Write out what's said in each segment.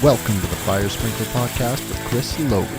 Welcome to the Fire Sprinkler Podcast with Chris Logan.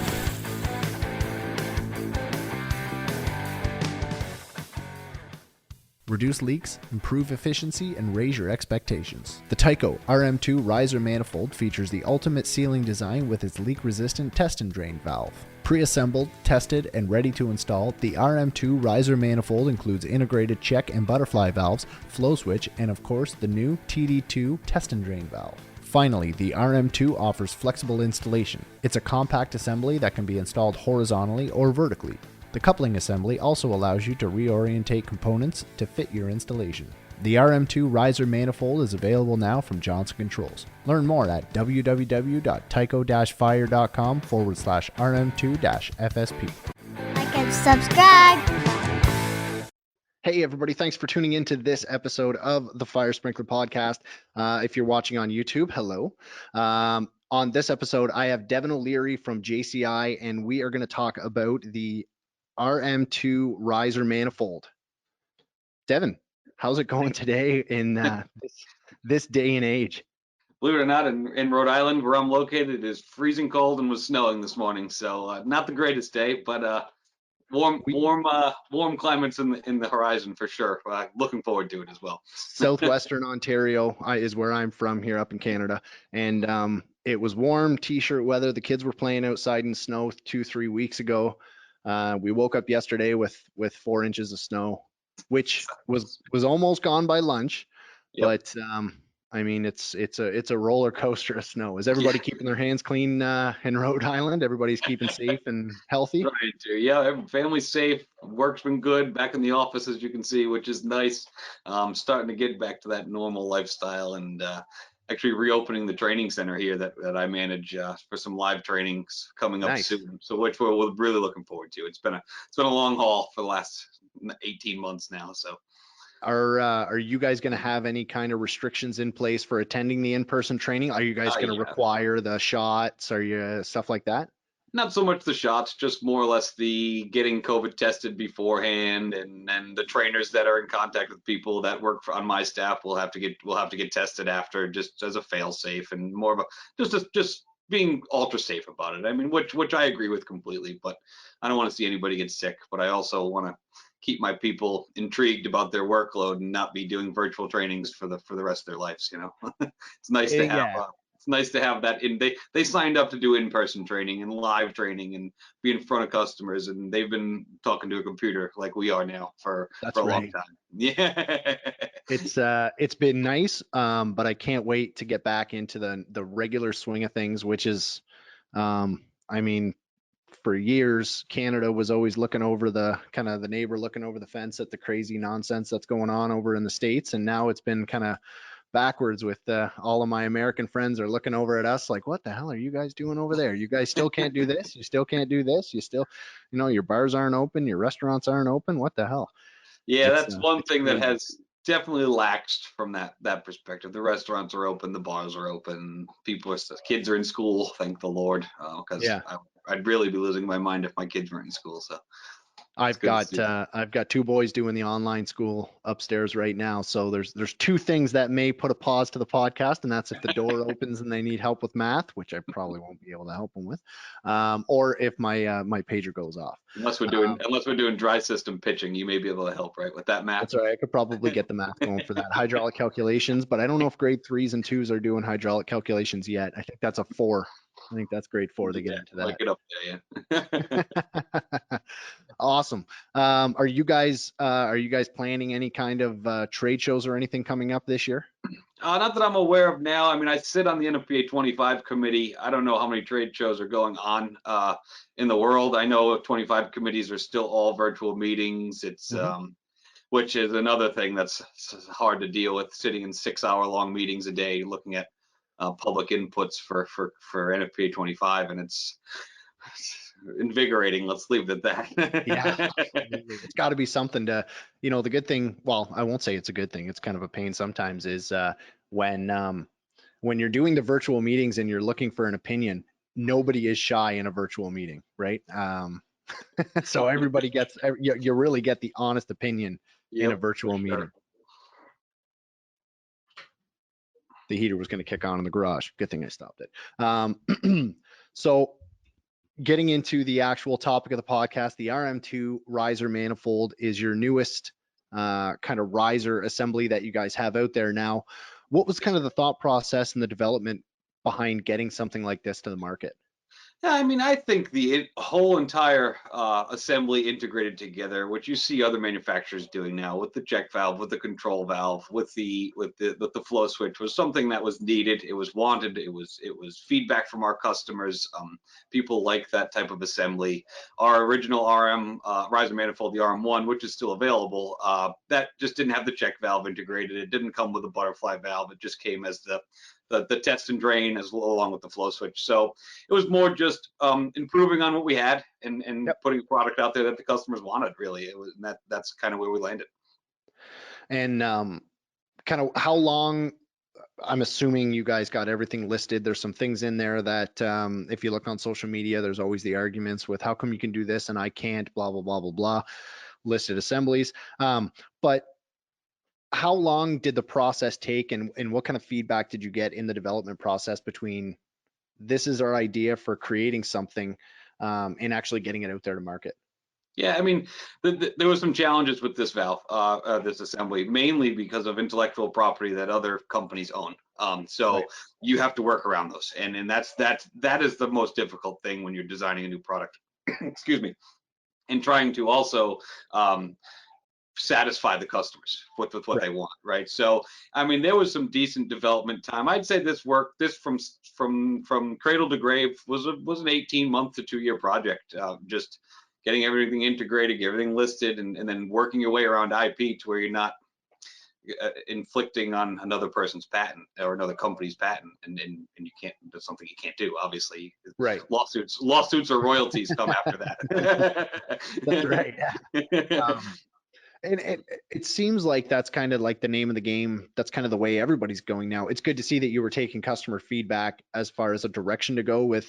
Reduce leaks, improve efficiency, and raise your expectations. The Tyco RM-2 Riser Manifold features the ultimate sealing design with its leak-resistant test and drain valve. Pre-assembled, tested, and ready to install, the RM-2 Riser Manifold includes integrated check and butterfly valves, flow switch, and of course the new TD2 test and drain valve. Finally, the RM-2 offers flexible installation. It's a compact assembly that can be installed horizontally or vertically. The coupling assembly also allows you to reorientate components to fit your installation. The RM-2 Riser Manifold is available now from Johnson Controls. Learn more at www.tyco-fire.com/RM2-FSP. Like and subscribe. Hey everybody, thanks for tuning into this episode of the Fire Sprinkler Podcast. If you're watching on YouTube, hello. On this episode, I have Devin O'Leary from JCI, and we are going to talk about the RM-2 Riser Manifold. Devin, how's it going today in this day and age? Believe it or not, in Rhode Island, where I'm located, it is freezing cold and was snowing this morning. So not the greatest day, but warm climates in the horizon for sure. Looking forward to it as well. Southwestern Ontario is where I'm from here up in Canada, and it was warm t-shirt weather. The kids were playing outside in snow 2-3 weeks ago. We woke up yesterday with 4 inches of snow, which was almost gone by lunch. Yep. But I mean, it's a roller coaster of snow. Is everybody keeping their hands clean in Rhode Island? Everybody's keeping safe and healthy? Right. Yeah, family's safe. Work's been good. Back in the office, as you can see, which is nice. Starting to get back to that normal lifestyle, and actually reopening the training center here that I manage for some live trainings coming up soon. So which we're really looking forward to. It's been a long haul for the last 18 months now. So. Are you guys going to have any kind of restrictions in place for attending the in-person training? Are you guys going to require the shots? Are you stuff like that? Not so much the shots, just more or less the getting COVID tested beforehand, and then the trainers that are in contact with people that work on my staff will have to get tested after, just as a fail safe, and more of a just being ultra safe about it. I mean, which I agree with completely, but I don't want to see anybody get sick, but I also want to keep my people intrigued about their workload and not be doing virtual trainings for the rest of their lives. You know, it's nice to have. It's nice to have that. They signed up to do in-person training and live training and be in front of customers, and they've been talking to a computer like we are now for a long time. Yeah. It's been nice, but I can't wait to get back into the regular swing of things, which is, I mean, for years, Canada was always looking over the neighbor looking over the fence at the crazy nonsense that's going on over in the States. And now it's been kind of backwards with all of my American friends are looking over at us like, what the hell are you guys doing over there? You guys still can't do this. You still can't do this. You still, your bars aren't open. Your restaurants aren't open. What the hell? Yeah, that's one thing that has definitely laxed from that perspective. The restaurants are open. The bars are open. Kids are in school. Thank the Lord. Because I'd really be losing my mind if my kids weren't in school. So I've got 2 boys doing the online school upstairs right now. So there's 2 things that may put a pause to the podcast, and that's if the door opens and they need help with math, which I probably won't be able to help them with, or if my pager goes off. Unless we're doing dry system pitching, you may be able to help, right, with that math. That's right. I could probably get the math going for that. Hydraulic calculations, but I don't know if grade 3s and 2s are doing hydraulic calculations yet. I think that's a 4. I think that's grade 4 to get into that. Get up there, yeah. Awesome. Are you guys planning any kind of trade shows or anything coming up this year? Not that I'm aware of now. I mean, I sit on the NFPA 25 committee. I don't know how many trade shows are going on in the world. I know 25 committees are still all virtual meetings. It's which is another thing that's hard to deal with, sitting in 6-hour-long meetings a day, looking at public inputs for NFPA 25, and it's invigorating. Let's leave it at that. Yeah, it's got to be something to, the good thing, well, I won't say it's a good thing, it's kind of a pain sometimes, is when you're doing the virtual meetings and you're looking for an opinion, nobody is shy in a virtual meeting, right? So everybody you really get the honest opinion in a virtual meeting. the heater was going to kick on in the garage. Good thing I stopped it. So getting into the actual topic of the podcast, the RM2 Riser Manifold is your newest kind of riser assembly that you guys have out there now. What was kind of the thought process and the development behind getting something like this to the market? Yeah, I mean, I think the whole entire assembly integrated together, what you see other manufacturers doing now with the check valve, with the control valve, with the flow switch, was something that was needed. It was wanted. It was feedback from our customers. People like that type of assembly. Our original RM riser manifold, the RM-1, which is still available, that just didn't have the check valve integrated. It didn't come with a butterfly valve. It just came as the test and drain along with the flow switch. So it was more just improving on what we had and Yep. putting a product out there that the customers wanted. Really, it was that's kind of where we landed. And kind of how long? I'm assuming you guys got everything listed. There's some things in there that if you look on social media, there's always the arguments with how come you can do this and I can't, blah, blah, blah, blah, blah, listed assemblies. But how long did the process take and what kind of feedback did you get in the development process between this is our idea for creating something and actually getting it out there to market? Yeah, I mean, there was some challenges with this valve, this assembly, mainly because of intellectual property that other companies own. So Right. you have to work around those, and that is the most difficult thing when you're designing a new product. Excuse me, and trying to also satisfy the customers with what Right. they want, right? So, I mean, there was some decent development time. I'd say this from cradle to grave was an 18-month to 2-year project. Just getting everything integrated, everything listed, and then working your way around IP to where you're not inflicting on another person's patent or another company's patent, and you can't. That's something you can't do. Obviously, Right. lawsuits or royalties come after that. That's right. Yeah. And it seems like that's kind of like the name of the game. That's kind of the way everybody's going now. It's good to see that you were taking customer feedback as far as a direction to go with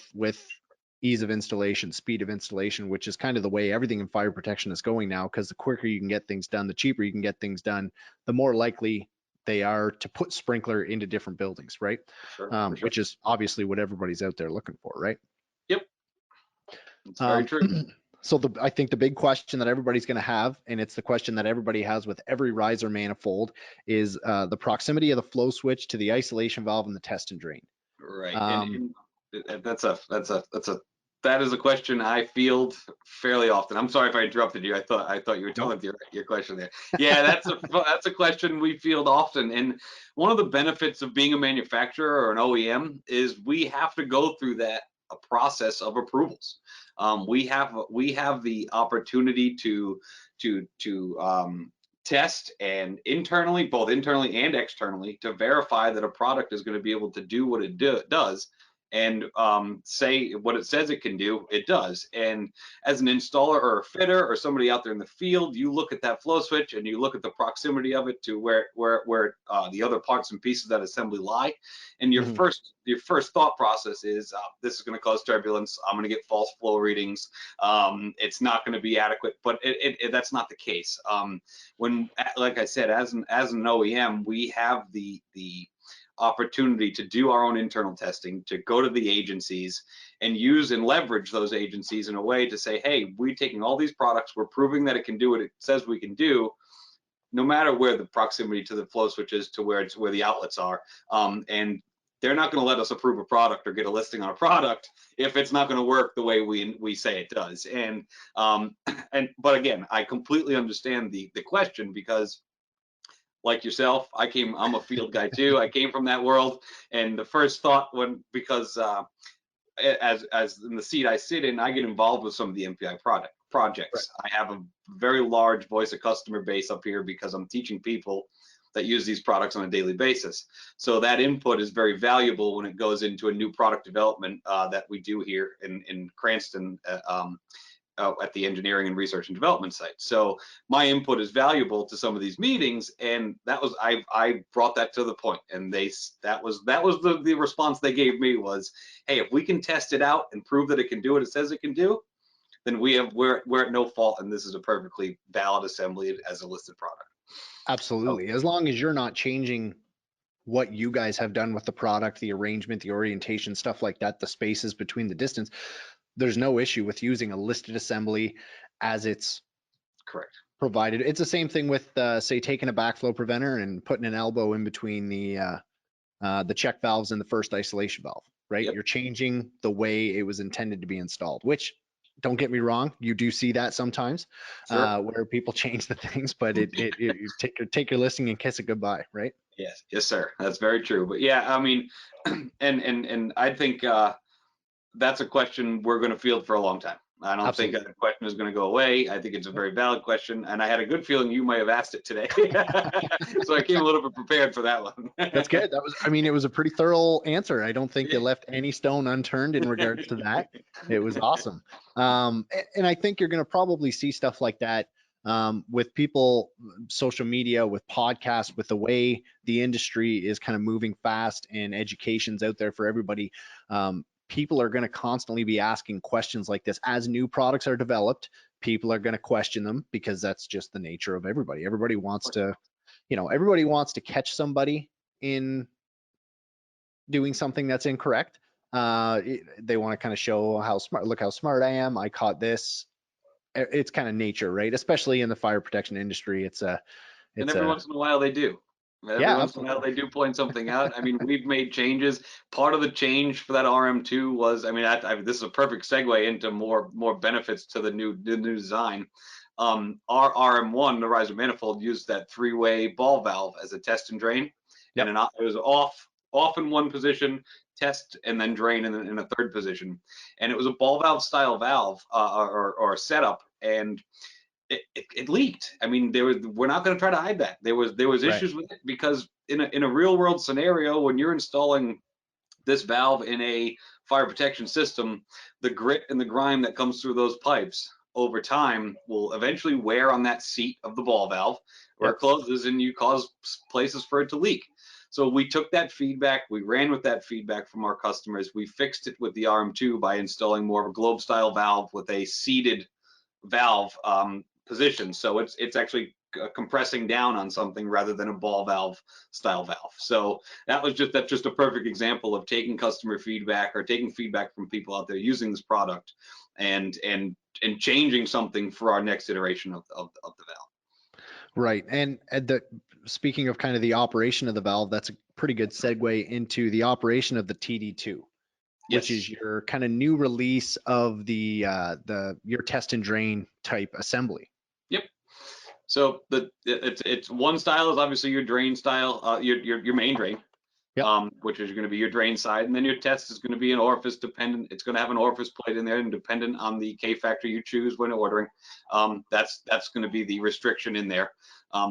ease of installation, speed of installation, which is kind of the way everything in fire protection is going now. Because the quicker you can get things done, the cheaper you can get things done, the more likely they are to put sprinkler into different buildings, right? Sure, for sure. Which is obviously what everybody's out there looking for, right? Yep, it's very true. So I think the big question that everybody's going to have, and it's the question that everybody has with every riser manifold, is the proximity of the flow switch to the isolation valve and the test and drain. Right, and that is a question I field fairly often. I'm sorry if I interrupted you. I thought you were done with your question there. Yeah, that's a question we field often. And one of the benefits of being a manufacturer or an OEM is we have to go through that a process of approvals. We have the opportunity to test and both internally and externally, to verify that a product is going to be able to do what it does, and say what it says it can do, it does. And as an installer or a fitter or somebody out there in the field, you look at that flow switch and you look at the proximity of it to where the other parts and pieces of that assembly lie, and your Mhm. first thought process is this is going to cause turbulence. I'm going to get false flow readings. It's not going to be adequate, but that's not the case. When, like I said, as an OEM, we have the opportunity to do our own internal testing, to go to the agencies and use and leverage those agencies in a way to say, hey, we're taking all these products, we're proving that it can do what it says we can do, no matter where the proximity to the flow switch is to where the outlets are. And they're not going to let us approve a product or get a listing on a product if it's not going to work the way we say it does. And but again, I completely understand the question, because like yourself, I'm a field guy too. I came from that world, and the first thought because as in the seat I sit in, I get involved with some of the MPI Right. projects. I have a very large voice of customer base up here because I'm teaching people that use these products on a daily basis. So that input is very valuable when it goes into a new product development that we do here in Cranston. At the engineering and research and development site. So my input is valuable to some of these meetings, and I brought that to the point, and that was the response they gave me was, hey, if we can test it out and prove that it can do what it says it can do, then we're at no fault, and this is a perfectly valid assembly as a listed product. So, Absolutely. As long as you're not changing what you guys have done with the product, the arrangement, the orientation, stuff like that, the spaces between the distance, there's no issue with using a listed assembly as it's Correct. provided. It's the same thing with, say, taking a backflow preventer and putting an elbow in between the check valves and the first isolation valve, right? Yep. You're changing the way it was intended to be installed, which, don't get me wrong, you do see that sometimes, Sure. where people change the things, but you take your listing and kiss it goodbye, right? Yes. Yes, sir. That's very true. But yeah, I mean, and I think that's a question we're going to field for a long time. I don't think Absolutely. that question is going to go away. I think it's a very valid question, and I had a good feeling you might have asked it today, so I came a little bit prepared for that one. That's good. That was, I mean, it was a pretty thorough answer. I don't think you left any stone unturned in regards to that. It was awesome. And I think you're going to probably see stuff like that with people, social media, with podcasts, with the way the industry is kind of moving fast and education's out there for everybody. People are going to constantly be asking questions like this as new products are developed. People are going to question them because that's just the nature of everybody. Everybody wants to, everybody wants to catch somebody in doing something that's incorrect. They want to kind of show how smart, look how smart I am. I caught this. It's kind of nature, right? Especially in the fire protection industry. And It's every a, once in a while they do. Every yeah, once in a while absolutely. they do point something out. I mean, we've made changes. Part of the change for that RM2 was, I mean, this is a perfect segue into more benefits to the new design. Our RM1, the riser manifold, used that three-way ball valve as a test and drain, and Yep. it was off in one position, test, and then drain in a third position. And it was a ball valve style valve or setup, and it leaked. I mean, we're not going to try to hide that. There was Right. issues with it because in a real world scenario, when you're installing this valve in a fire protection system, the grit and the grime that comes through those pipes over time will eventually wear on that seat of the ball valve where it Yep. closes, and you cause places for it to leak. So we took that feedback, we ran with that feedback from our customers. We fixed it with the RM2 by installing more of a globe style valve with a seated valve position. So it's actually compressing down on something rather than a ball valve style valve. So that's just a perfect example of taking customer feedback or taking feedback from people out there using this product and changing something for our next iteration of the valve. Right. And speaking of kind of the operation of the valve, that's a pretty good segue into the operation of the TD2, which is Yes. your kind of new release of your test and drain type assembly. Yep. So it's one style is obviously your drain style, your main drain, Yep. which is going to be your drain side, and then your test is going to be an orifice dependent. It's going to have an orifice plate in there, and dependent on the K factor you choose when ordering, that's going to be the restriction in there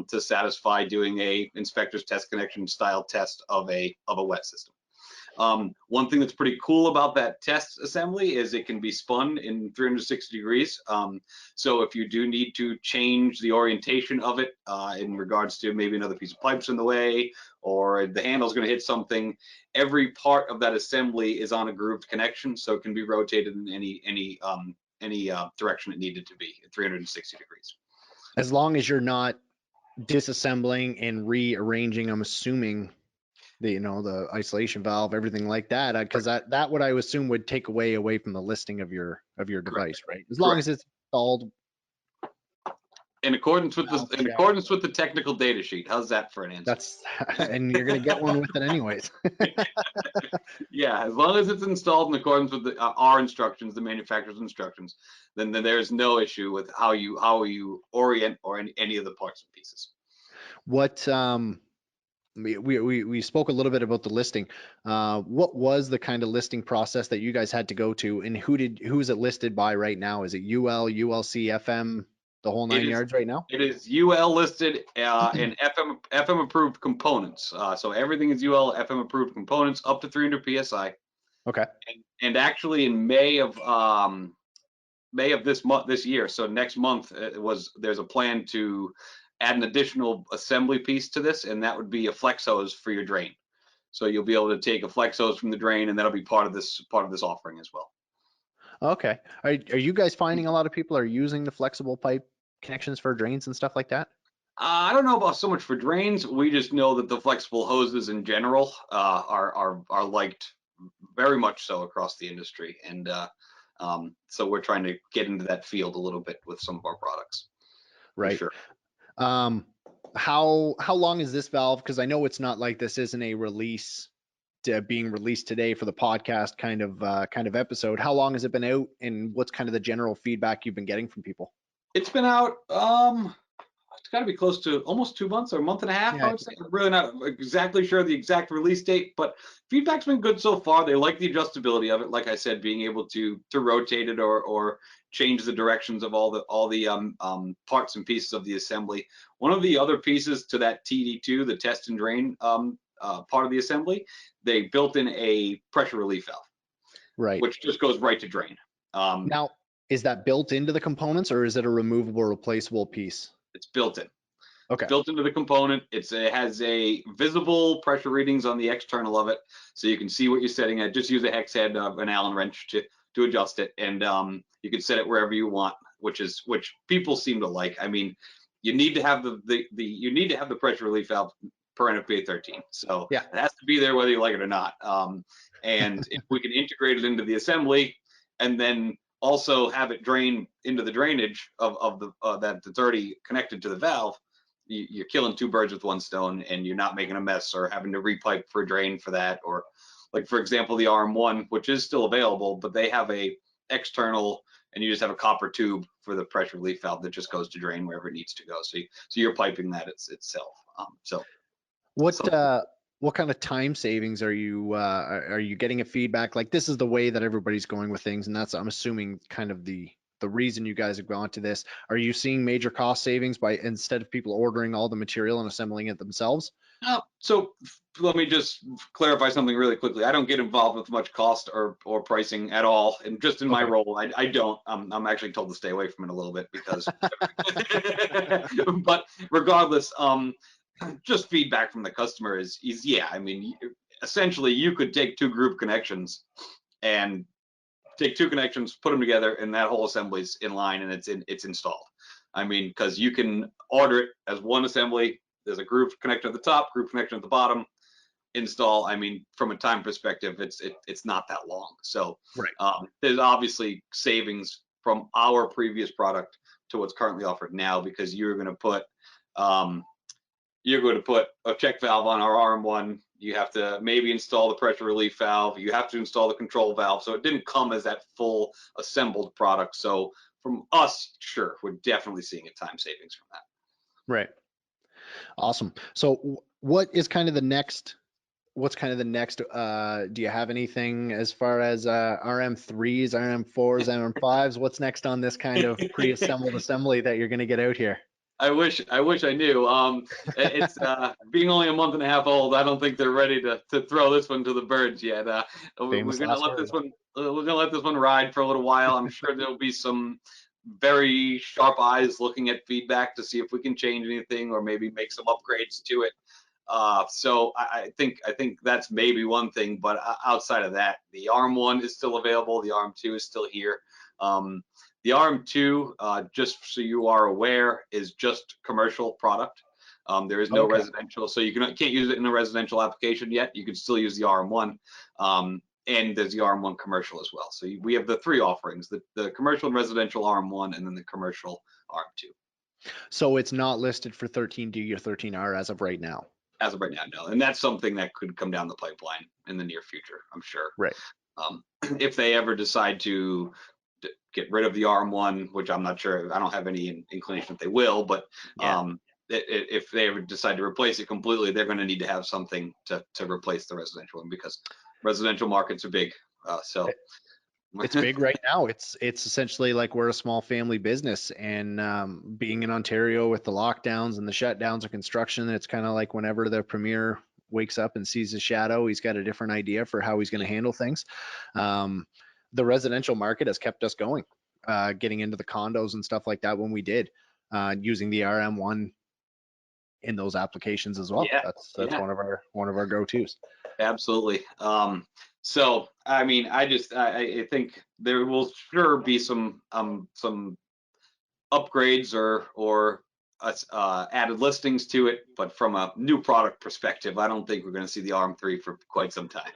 to satisfy doing a inspector's test connection style test of a wet system. One thing that's pretty cool about that test assembly is it can be spun in 360 degrees. So if you do need to change the orientation of it in regards to maybe another piece of pipe's in the way or the handle's going to hit something, every part of that assembly is on a grooved connection, so it can be rotated in any direction it needed to be at 360 degrees. As long as you're not disassembling and rearranging, I'm assuming the isolation valve, everything like that, because that what I would assume would take away from the listing of your Correct. device, right? As long Correct. as it's installed. In accordance with Valve in check. accordance with the technical data sheet. How's that for an answer? That's and you're gonna get one with it anyways. Yeah, as long as it's installed in accordance with our instructions, the manufacturer's instructions, then there's no issue with how you orient or any of the parts and pieces. What we spoke a little bit about the listing. What was the kind of listing process that you guys had to go to, and who's it listed by right now? Is it UL, ULC, FM, the whole It nine is yards right now? it is UL listed and FM approved components. So everything is UL FM approved components up to 300 psi. Okay. And actually in May of this year, so next month, there's a plan to add an additional assembly piece to this, and that would be a flex hose for your drain. So you'll be able to take a flex hose from the drain, and that'll be part of this offering as well. Okay. Are you guys finding a lot of people are using the flexible pipe connections for drains and stuff like that? I don't know about so much for drains. We just know that the flexible hoses in general are liked very much so across the industry, and so we're trying to get into that field a little bit with some of our products, for Right. sure. Um, how long is this valve? Because I know it's not like this isn't a release being released today for the podcast kind of episode. How long has it been out, and what's kind of the general feedback you've been getting from people? It's been out. It's got to be close to almost 2 months or a month and a half, I Yeah. would say. I'm really not exactly sure the exact release date, but feedback's been good so far. They like the adjustability of it. Like I said, being able to rotate it or change the directions of all the parts and pieces of the assembly. One of the other pieces to that TD2, the test and drain part of the assembly, they built in a pressure relief valve, Right. which just goes right to drain. Now, is that built into the components, or is it a removable, replaceable piece? It's built in. Okay. Built into the component. It has a visible pressure readings on the external of it, so you can see what you're setting at. Just use a hex head of an Allen wrench to adjust it, and you can set it wherever you want, which people seem to like. I mean, you need to have you need to have the pressure relief valve per NFPA 13, so Yeah. it has to be there whether you like it or not. And if we can integrate it into the assembly, and then also have it drain into the drainage of the that's already connected to the valve, you're killing two birds with one stone, and you're not making a mess or having to repipe for a drain for that. Or like, for example, the RM1, which is still available, but they have a external, and you just have a copper tube for the pressure relief valve that just goes to drain wherever it needs to go. So you're piping that itself. What So what kind of time savings are you getting a feedback like this is the way that everybody's going with things, and that's, I'm assuming, kind of the reason you guys have gone to this. Are you seeing major cost savings by, instead of people ordering all the material and assembling it themselves? So let me just clarify something really quickly. I don't get involved with much cost or pricing at all, and just in my Okay. role, I don't. I'm actually told to stay away from it a little bit because. But regardless, just feedback from the customer is yeah. I mean, essentially, you could take two group connections and put them together, and that whole assembly's in line and it's installed. I mean, because you can order it as one assembly. There's a groove connection at the top, groove connection at the bottom, install. I mean, from a time perspective, it's not that long. So Right. there's obviously savings from our previous product to what's currently offered now, because um, you're going to put a check valve on our RM1. You have to maybe install the pressure relief valve. You have to install the control valve. So it didn't come as that full assembled product. So from us, sure, we're definitely seeing a time savings from that. Right. Awesome. So what is kind of the next, what's kind of the next, do you have anything as far as RM3s, RM4s, RM5s? What's next on this kind of pre-assembled assembly that you're going to get out here? I wish I knew. It's being only a month and a half old. I don't think they're ready to throw this one to the birds yet. We're Famous gonna last let word. this one. We're gonna let this one ride for a little while. I'm sure there'll be some very sharp eyes looking at feedback to see if we can change anything or maybe make some upgrades to it. So I think that's maybe one thing, but outside of that, the RM1 is still available. The RM2 is still here. The RM2, just so you are aware, is just commercial product. There is no Okay. residential, so you can't use it in a residential application yet. You can still use the RM1, and there's the RM1 commercial as well. So we have the three offerings: the commercial and residential RM1, and then the commercial RM2. So it's not listed for 13D or 13R as of right now. As of right now, no, and that's something that could come down the pipeline in the near future, I'm sure. Right. If they ever decide to get rid of the RM1, which I'm not sure, I don't have any inclination that they will, but Yeah. If they ever decide to replace it completely, they're going to need to have something to replace the residential one, because residential markets are big. So It's big right now. It's essentially like we're a small family business, and being in Ontario with the lockdowns and the shutdowns of construction, it's kind of like whenever the premier wakes up and sees a shadow, he's got a different idea for how he's going to handle things. The residential market has kept us going, getting into the condos and stuff like that when we did, using the RM1 in those applications as well. yeah, That's yeah. one of our go-tos. Absolutely. So I mean, I think there will sure be some upgrades or added listings to it, but from a new product perspective, I don't think we're going to see the RM3 for quite some time.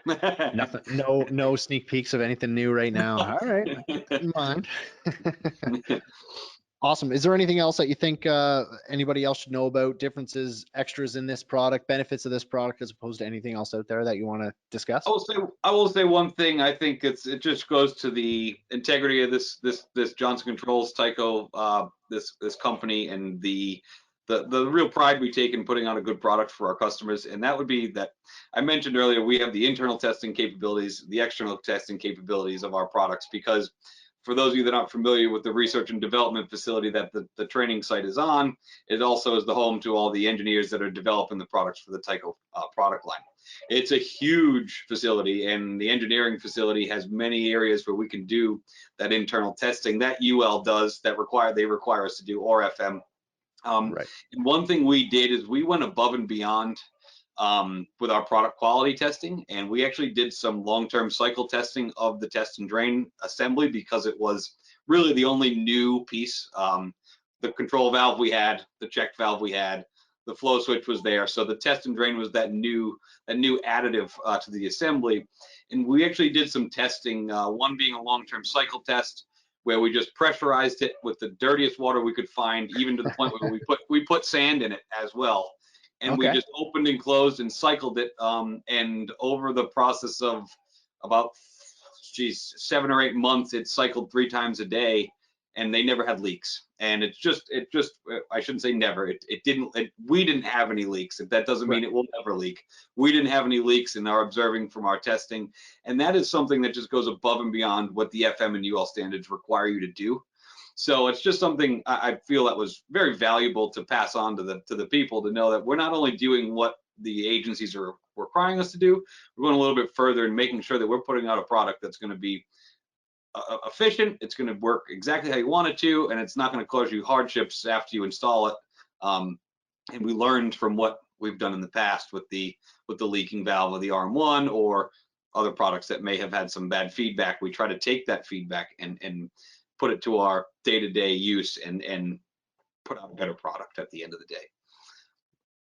Nothing, no sneak peeks of anything new right now. All right, keep that in mind. Awesome. Is there anything else that you think anybody else should know about, differences, extras in this product, benefits of this product as opposed to anything else out there that you want to discuss? I will say one thing. I think it just goes to the integrity of this Johnson Controls Tyco, this company, and the real pride we take in putting out a good product for our customers. And that would be that I mentioned earlier, we have the internal testing capabilities, the external testing capabilities of our products, because for those of you that aren't familiar with the research and development facility that the training site is on, it also is the home to all the engineers that are developing the products for the Tyco product line. It's a huge facility, and the engineering facility has many areas where we can do that internal testing that UL does, that they require us to do, or FM. Right. And one thing we did is we went above and beyond with our product quality testing, and we actually did some long-term cycle testing of the test and drain assembly, because it was really the only new piece. The control valve we had, the check valve we had, the flow switch was there, so the test and drain was that new additive to the assembly. And we actually did some testing, one being a long-term cycle test where we just pressurized it with the dirtiest water we could find, even to the point where we put sand in it as well. And we just opened and closed and cycled it. And over the process of about 7 or 8 months, it cycled 3 times a day, and they never had leaks. And it just I shouldn't say never. We didn't have any leaks. If that doesn't mean it will never leak. We didn't have any leaks in our observing from our testing. And that is something that just goes above and beyond what the FM and UL standards require you to do. So it's just something I feel that was very valuable to pass on to the people, to know that we're not only doing what the agencies are requiring us to do, we're going a little bit further and making sure that we're putting out a product that's going to be efficient, it's going to work exactly how you want it to, and it's not going to cause you hardships after you install it. And we learned from what we've done in the past with the leaking valve of the RM1 or other products that may have had some bad feedback. We try to take that feedback and put it to our day-to-day use and put out a better product at the end of the day.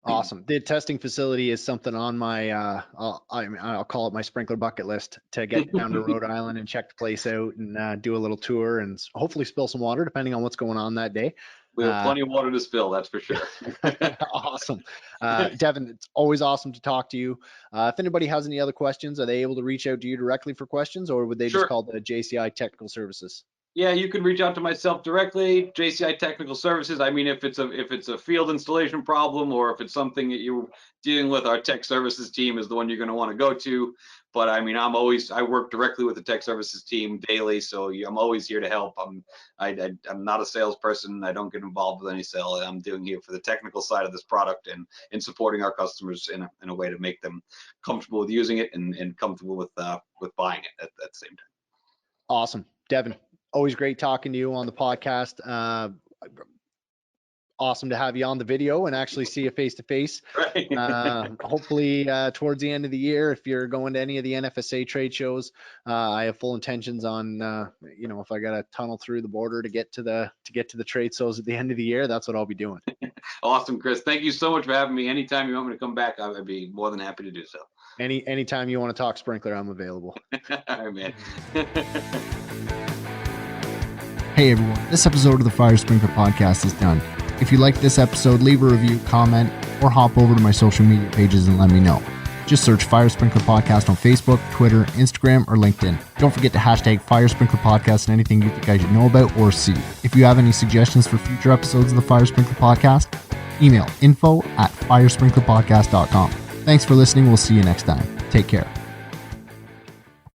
Awesome. The testing facility is something on my, I'll call it my sprinkler bucket list, to get down to Rhode Island and check the place out and do a little tour and hopefully spill some water, depending on what's going on that day. We have plenty of water to spill, that's for sure. Awesome. Devin, it's always awesome to talk to you. If anybody has any other questions, are they able to reach out to you directly for questions, or would they just call the JCI Technical Services? Yeah, you can reach out to myself directly, JCI Technical Services. I mean, if it's a field installation problem, or if it's something that you're dealing with, our tech services team is the one you're going to want to go to. But I mean, I work directly with the tech services team daily, so I'm always here to help. I'm not a salesperson. I don't get involved with any sale. I'm doing here for the technical side of this product and supporting our customers in a way to make them comfortable with using it and comfortable with buying it at the same time. Awesome, Devin. Always great talking to you on the podcast. Awesome to have you on the video and actually see you face to face. Hopefully towards the end of the year, if you're going to any of the NFSA trade shows, I have full intentions on, if I got to tunnel through the border to get to the trade shows at the end of the year, that's what I'll be doing. Awesome, Chris. Thank you so much for having me. Anytime you want me to come back, I'd be more than happy to do so. Anytime you want to talk sprinkler, I'm available. All right, man. Hey everyone, this episode of the Fire Sprinkler Podcast is done. If you liked this episode, leave a review, comment, or hop over to my social media pages and let me know. Just search Fire Sprinkler Podcast on Facebook, Twitter, Instagram, or LinkedIn. Don't forget to hashtag Fire Sprinkler Podcast and anything you think I should know about or see. If you have any suggestions for future episodes of the Fire Sprinkler Podcast, email info@firesprinklerpodcast.com. Thanks for listening. We'll see you next time. Take care.